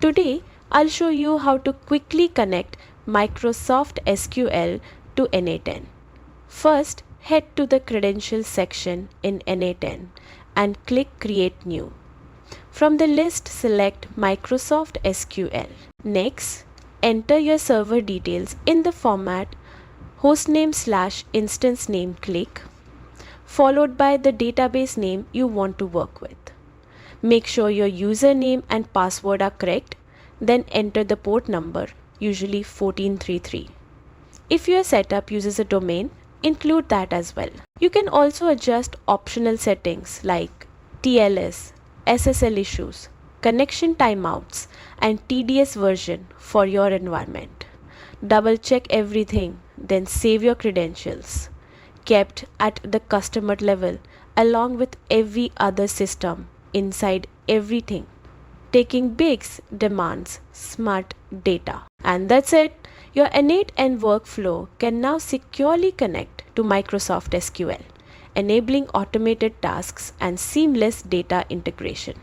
Today, I'll show you how to quickly connect Microsoft SQL to N8N. First, head to the Credentials section in N8N and click Create New. From the list, select Microsoft SQL. Next, enter your server details in the format hostname/instance name click, followed by the database name you want to work with. Make sure your username and password are correct, then enter the port number, usually 1433. If your setup uses a domain, include that as well. You can also adjust optional settings like TLS, SSL issues, connection timeouts, and TDS version for your environment. Double check everything, then save your credentials, kept at the customer level along with every other system inside everything. Taking bigs demands smart data. And that's it. Your N8N workflow can now securely connect to Microsoft SQL, enabling automated tasks and seamless data integration.